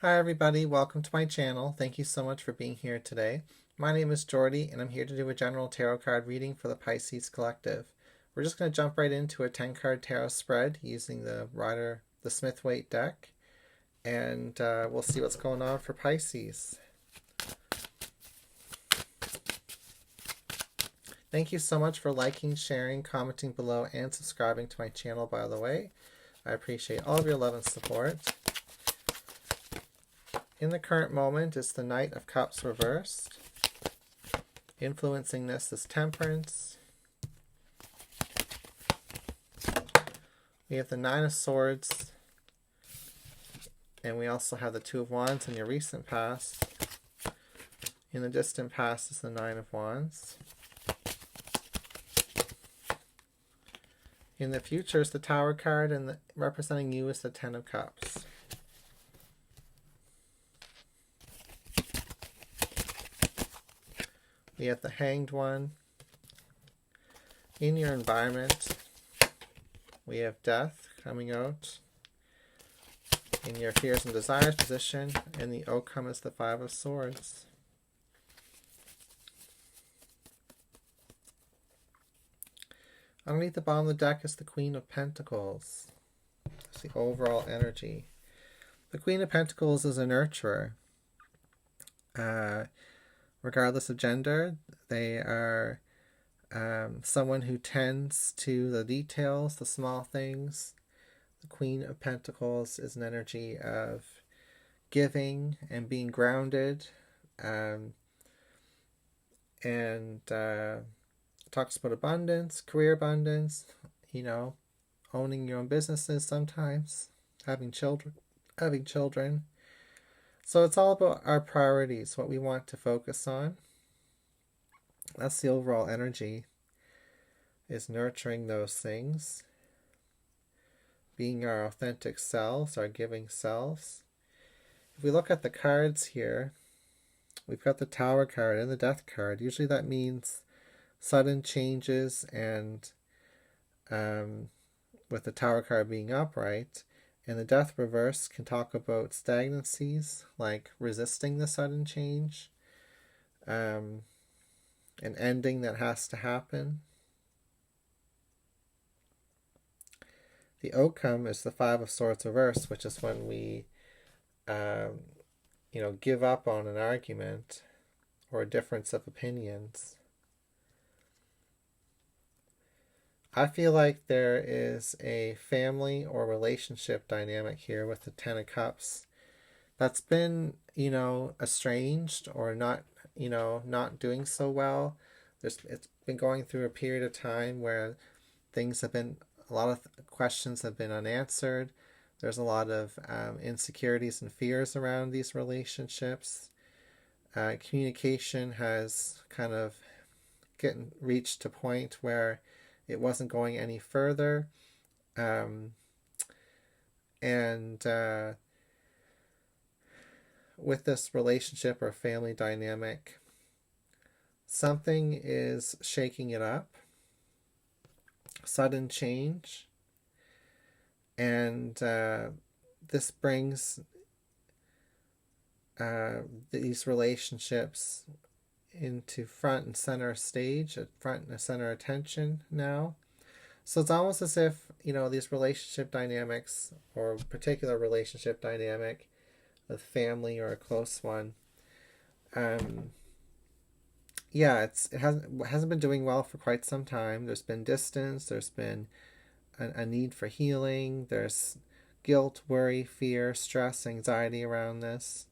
Hi everybody, welcome to my channel. Thank you so much for being here today. My name is Jordy and I'm here to do a general tarot card reading for the Pisces Collective. We're just going to jump right into a 10 card tarot spread using the Smith-Waite deck, and we'll see what's going on for Pisces. Thank you so much for liking, sharing, commenting below, and subscribing to my channel, by the way. I appreciate all of your love and support. In the current moment is the Knight of Cups reversed. Influencing this is Temperance. We have the Nine of Swords. And we also have the Two of Wands in your recent past. In the distant past is the Nine of Wands. In the future is the Tower card, and representing you is the Ten of Cups. We have the Hanged One. In your environment, we have Death coming out. In your fears and desires position, and the outcome is the Five of Swords. Underneath the bottom of the deck is the Queen of Pentacles. That's the overall energy. The Queen of Pentacles is a nurturer. Regardless of gender, they are someone who tends to the details, the small things. The Queen of Pentacles is an energy of giving and being grounded, and talks about abundance, career abundance, owning your own businesses sometimes, having children. So it's all about our priorities, what we want to focus on. That's the overall energy, is nurturing those things. Being our authentic selves, our giving selves. If we look at the cards here, we've got the Tower card and the Death card. Usually that means sudden changes, and with the Tower card being upright, and the Death reverse can talk about stagnancies, like resisting the sudden change, an ending that has to happen. The outcome is the Five of Swords reverse, which is when we give up on an argument or a difference of opinions. I feel like there is a family or relationship dynamic here with the Ten of Cups that's been, estranged or not doing so well. It's been going through a period of time where a lot of questions have been unanswered. There's a lot of insecurities and fears around these relationships. Communication has kind of reached a point where it wasn't going any further. With this relationship or family dynamic, something is shaking it up. Sudden change. And this brings these relationships into front and center stage, front and center attention now. So it's almost as if, these relationship dynamics, or a particular relationship dynamic, a family or a close one, it hasn't been doing well for quite some time. There's been distance, there's been a need for healing, there's guilt, worry, fear, stress, anxiety around this.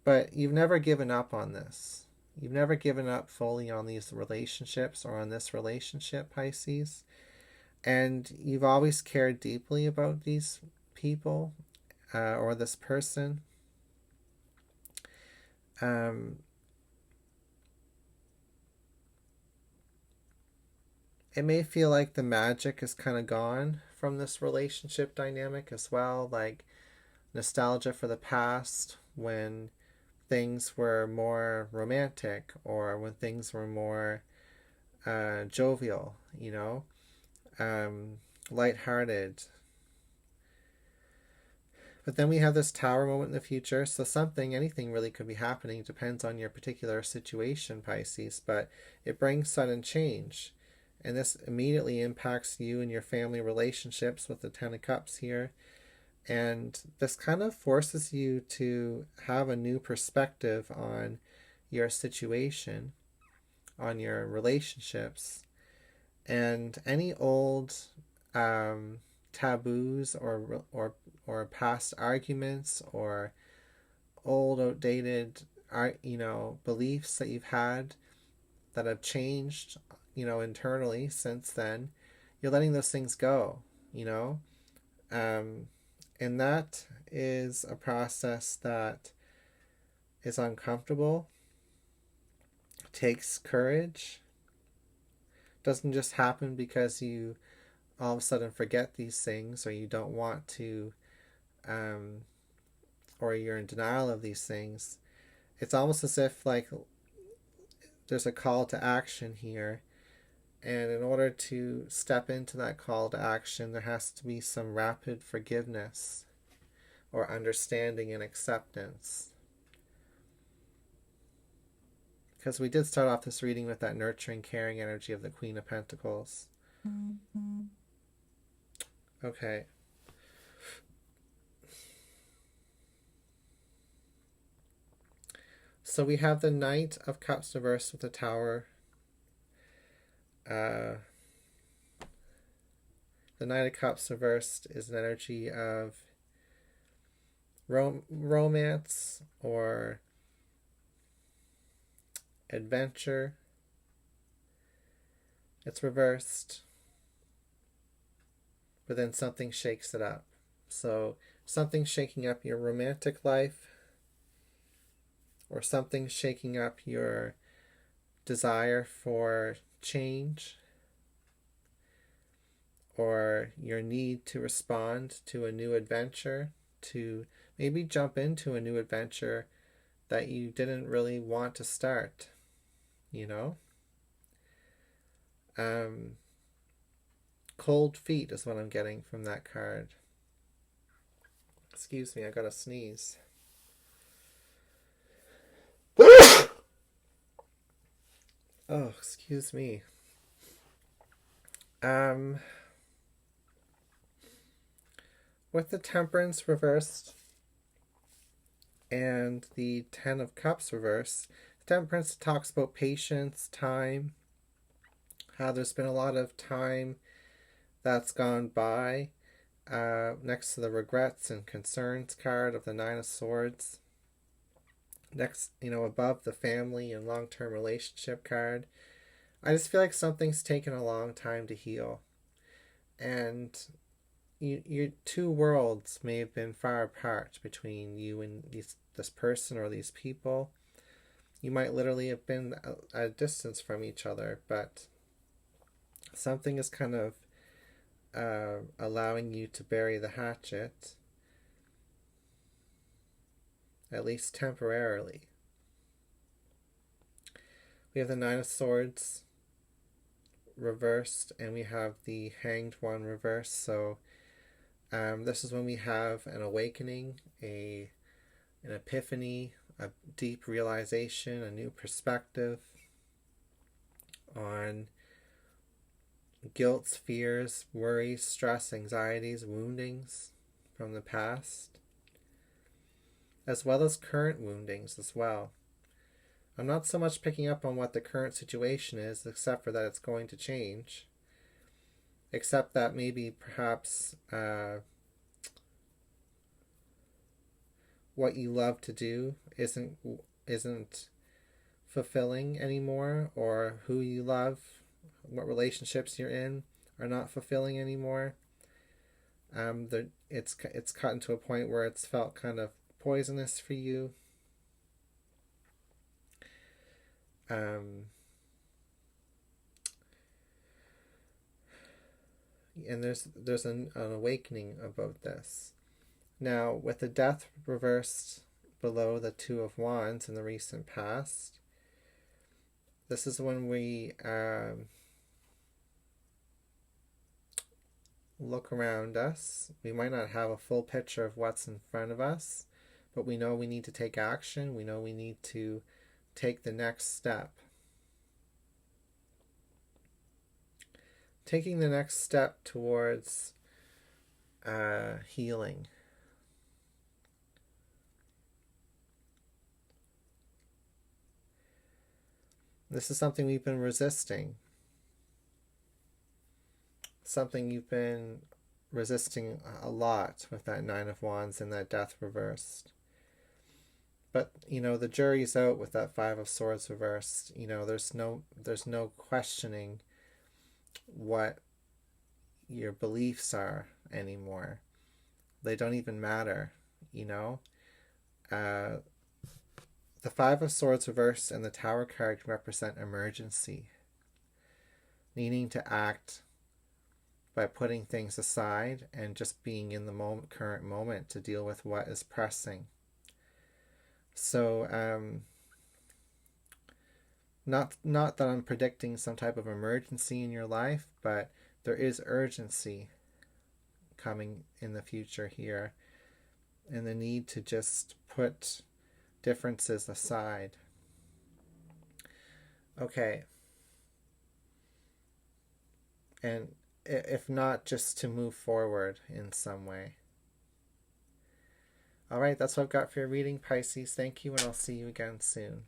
But you've never given up on this. You've never given up fully on these relationships or on this relationship, Pisces. And you've always cared deeply about these people or this person. It may feel like the magic is kind of gone from this relationship dynamic as well, like nostalgia for the past when things were more romantic, or when things were more jovial, lighthearted. But then we have this Tower moment in the future. So anything really could be happening. Depends on your particular situation, Pisces. But it brings sudden change. And this immediately impacts you and your family relationships with the Ten of Cups here. And this kind of forces you to have a new perspective on your situation, on your relationships. And any old taboos or past arguments or old outdated beliefs that you've had that have changed internally since then, you're letting those things go. And that is a process that is uncomfortable, takes courage, doesn't just happen because you all of a sudden forget these things, or you don't want to, or you're in denial of these things. It's almost as if like there's a call to action here, and in order to step into that call to action, there has to be some rapid forgiveness or understanding and acceptance. Because we did start off this reading with that nurturing, caring energy of the Queen of Pentacles. Mm-hmm. Okay. So we have the Knight of Cups reversed with the Tower. The Knight of Cups reversed is an energy of romance or adventure. It's reversed, but then something shakes it up. So something shaking up your romantic life, or something shaking up your desire for change, or your need to respond to a new adventure, to maybe jump into a new adventure that you didn't really want to start, Cold feet is what I'm getting from that card. Excuse me, I got to sneeze. Oh, excuse me. With the Temperance reversed and the Ten of Cups reversed, the Temperance talks about patience, time, how there's been a lot of time that's gone by, next to the regrets and concerns card of the Nine of Swords. Next, above the family and long-term relationship card. I just feel like something's taken a long time to heal. And your two worlds may have been far apart between you and this person or these people. You might literally have been at a distance from each other, but something is kind of allowing you to bury the hatchet, at least temporarily. We have the Nine of Swords reversed, and we have the Hanged One reversed. So this is when we have an awakening, an epiphany, a deep realization, a new perspective on guilt, fears, worries, stress, anxieties, woundings from the past, as well as current woundings as well. I'm not so much picking up on what the current situation is, except for that it's going to change. Except that maybe perhaps what you love to do isn't fulfilling anymore, or who you love, what relationships you're in are not fulfilling anymore. It's gotten to a point where it's felt kind of poisonous for you. And there's an awakening about this. Now, with the Death reversed below the Two of Wands in the recent past, this is when we look around us. We might not have a full picture of what's in front of us, but we know we need to take action. We know we need to take the next step. Taking the next step towards healing. This is something we've been resisting. Something you've been resisting a lot with that Nine of Wands and that Death reversed. But, the jury's out with that Five of Swords reversed. There's no questioning what your beliefs are anymore. They don't even matter, The Five of Swords reversed and the Tower card represent emergency. Needing to act by putting things aside and just being in the current moment to deal with what is pressing. So, not that I'm predicting some type of emergency in your life, but there is urgency coming in the future here, and the need to just put differences aside. Okay. And if not, just to move forward in some way. All right, that's what I've got for your reading, Pisces. Thank you, and I'll see you again soon.